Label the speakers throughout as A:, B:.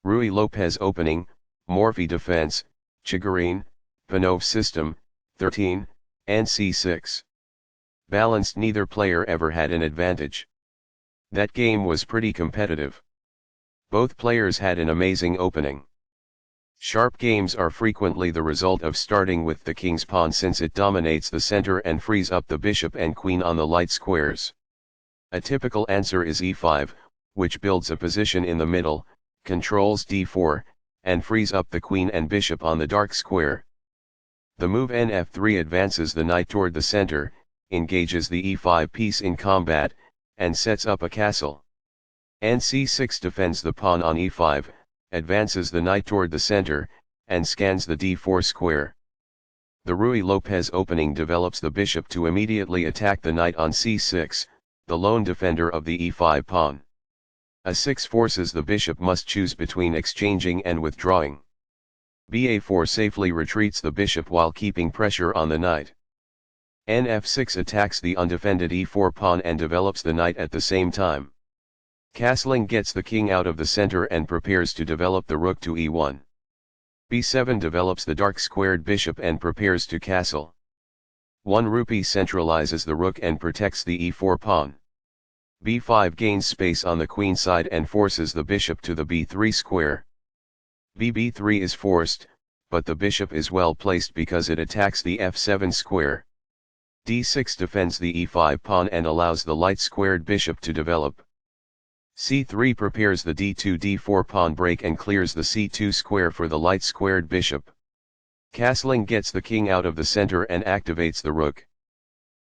A: Ruy Lopez opening, Morphy defense, Chigorin, Panov system, 13, and c6. Balanced, neither player ever had an advantage. That game was pretty competitive. Both players had an amazing opening. Sharp games are frequently the result of starting with the king's pawn, since it dominates the center and frees up the bishop and queen on the light squares. A typical answer is e5, which builds a position in the middle, controls d4, and frees up the queen and bishop on the dark square. The move nf3 advances the knight toward the center, engages the e5 piece in combat, and sets up a castle. nc6 defends the pawn on e5, advances the knight toward the center, and scans the d4 square. The Ruy Lopez opening develops the bishop to immediately attack the knight on c6, the lone defender of the e5 pawn. a6 forces the bishop must choose between exchanging and withdrawing. ba4 safely retreats the bishop while keeping pressure on the knight. nf6 attacks the undefended e4 pawn and develops the knight at the same time. Castling gets the king out of the center and prepares to develop the rook to e1. b7 develops the dark squared bishop and prepares to castle. 1 rupee centralizes the rook and protects the e4 pawn. b5 gains space on the queen side and forces the bishop to the b3 square. b3 is forced, but the bishop is well placed because it attacks the f7 square. d6 defends the e5 pawn and allows the light squared bishop to develop. c3 prepares the d2-d4 pawn break and clears the c2 square for the light squared bishop. Castling gets the king out of the center and activates the rook.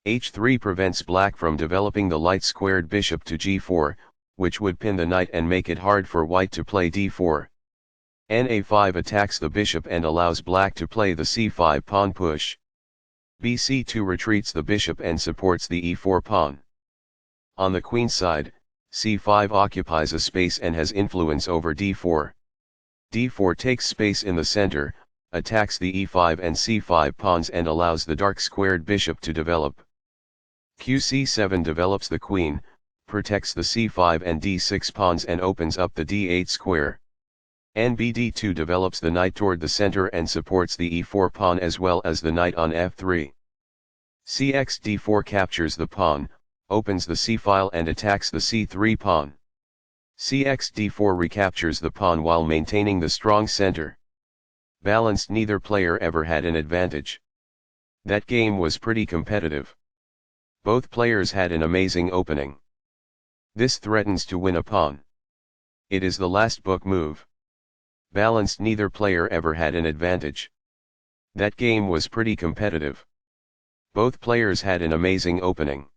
A: h3 prevents black from developing the light squared bishop to g4, which would pin the knight and make it hard for white to play d4. na5 attacks the bishop and allows black to play the c5 pawn push. bc2 retreats the bishop and supports the e4 pawn. On the queen side, c5 occupies a space and has influence over d4. d4 takes space in the center, attacks the e5 and c5 pawns and allows the dark squared bishop to develop. qc7 develops the queen, protects the c5 and d6 pawns and opens up the d8 square. nbd2 develops the knight toward the center and supports the e4 pawn as well as the knight on f3. cxd4 captures the pawn, opens the c-file and attacks the c3 pawn. cxd4 recaptures the pawn while maintaining the strong center. Balanced, neither player ever had an advantage. That game was pretty competitive. Both players had an amazing opening. This threatens to win a pawn. It is the last book move. Balanced, neither player ever had an advantage. That game was pretty competitive. Both players had an amazing opening.